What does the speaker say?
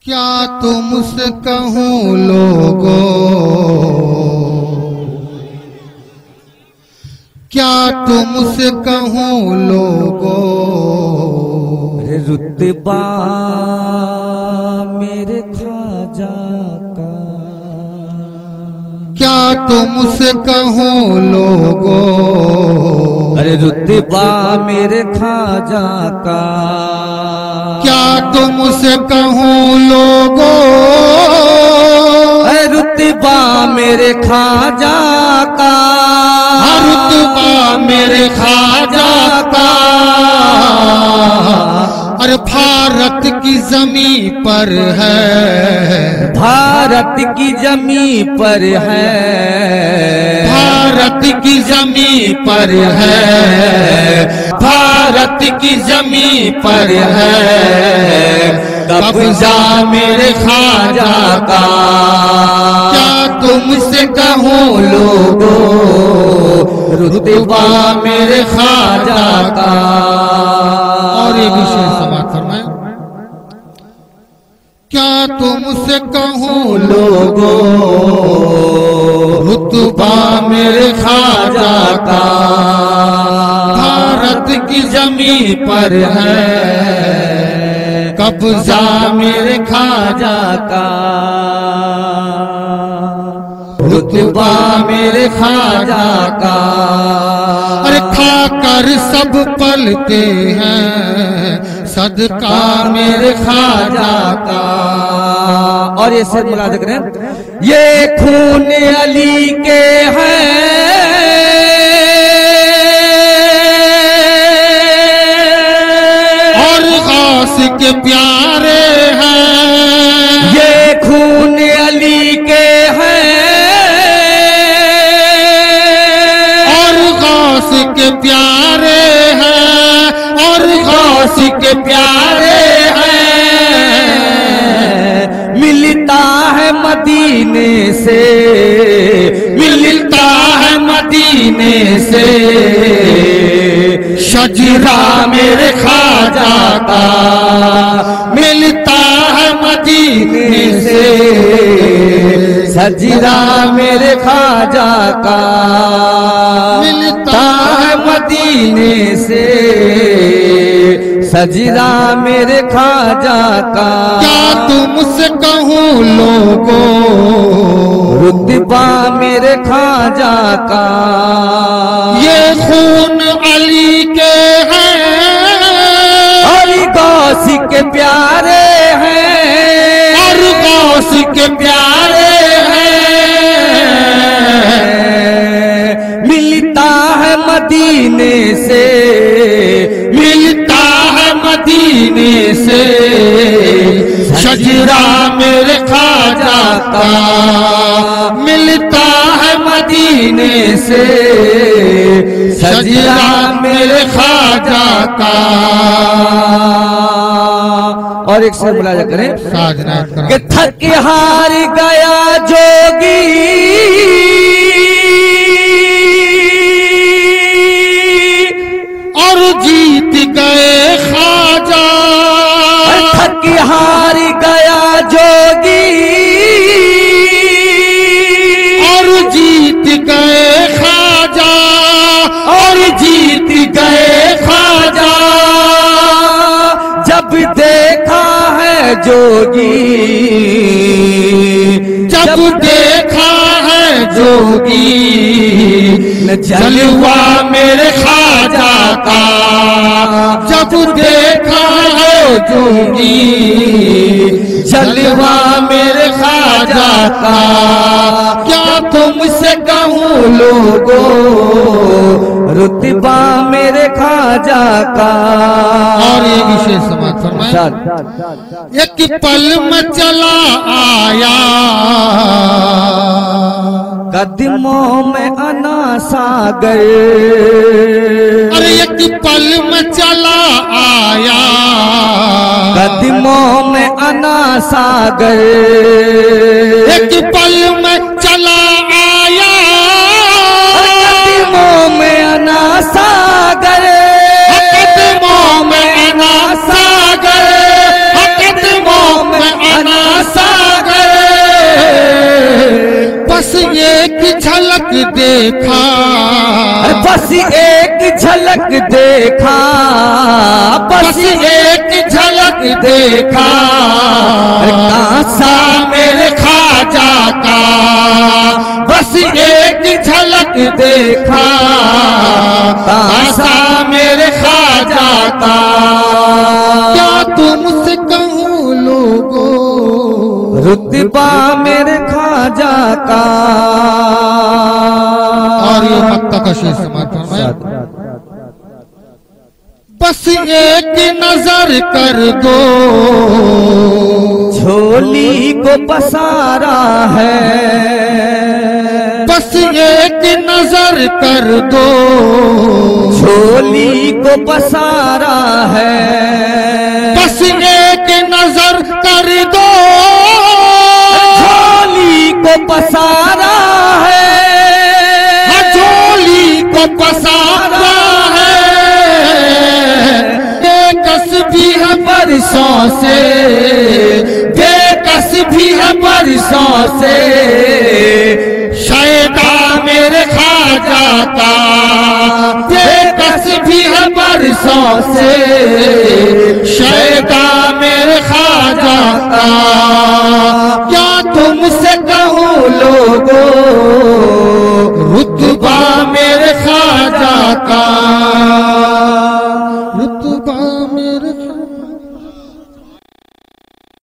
क्या तुमसे कहूँ लोगों, क्या तुमसे कहूँ लोगों, रुतबा मेरे ख्वाजा का। क्या तुमसे कहूँ लोगों, अरे रुतबा मेरे ख्वाजा का। क्या तुमसे कहूँ लोगों, अरे रुतबा मेरे ख्वाजा का। रुतबा मेरे ख्वाजा का। अरे भारत की जमी पर है, भारत की जमी पर है, भारत की जमी पर है, भारत की जमी पर है कब्जा मेरे ख्वाजा का। क्या तुमसे कहूँ लोगों, रुतबा मेरे ख्वाजा का। और ये विषय समाप्त फरमाए। क्या तुमसे कहूँ लोगों, रुतबा मेरे ख्वाजा का। भारत की जमी पर है कब्जा मेरे ख्वाजा का। रुतबा मेरे ख्वाजा का। अरे खाकर सब पलते हैं सदका मेरे ख्वाजा का। और ये सब मुलाज़ करें, ये खून अली के हैं और गौस के प्यारे हैं। ये खून अली के हैं और गौस के प्यारे हैं, और गौस के प्यारे हैं। मिलता है मदीने से, मिलता है मदीने से शजरा मेरे ख्वाजा का। मिलता है मदीने से सजरा मेरे ख्वाजा का। मिलता है मदीने से सजरा मेरे ख्वाजा का। क्या तुमसे कहूँ लोगों, रुतबा मेरे ख्वाजा का। ये खून अली के हैं और गौस के प्यारे हैं, और गौस के प्यारे हैं। मिलता है मदीने से, मिलता है मदीने से शजरा मेरे ख्वाजा का। मिलता है मदीने से शजरा मेरे ख्वाजा का। और एक से मुलाजा करें, साजना कि थक हार गया जोगी और जीत गए ख्वाजा। थक हार गया जोगी और जीत गए ख्वाजा, और जीत गए ख्वाजा। जब देखा है जोगी, जब देखा है जोगी जलवा मेरे ख्वाजा का। जब देखा है जोगी जलवा मेरे ख्वाजा का। क्या तुमसे कहूँ लोगों, रुतबा मेरे ख्वाजा का। और ये विशेष समाज फरमाए। एक पल में चला आया कदमों में अना सागर। अरे एक पल में चला आया कदमों में अना सागर। एक पल में चला आया कदमों में अना सागर। कदमों में अना सागर, कदमों में अना झलक देखा, बस एक झलक देखा, कांसा मेरे ख्वाजा का, बस एक झलक देखा, कांसा मेरे ख्वाजा का। क्या तुमसे कहूँ लोगों, रुतबा मेरे ख्वाजा का। और ये मक्ता का शेर समाप्त फरमाया। बस एक नजर कर दो, झोली को पसारा है, बस एक नजर कर दो, झोली को पसारा है, बस एक नजर कर दो, झोली को पसारा है, झोली को पसारा है। बेकस भी है बरसों से, बेकस भी है बरसों से, शैदा मेरे ख्वाजा का, बेकस भी है बरसों से, शैदा मेरे ख्वाजा का।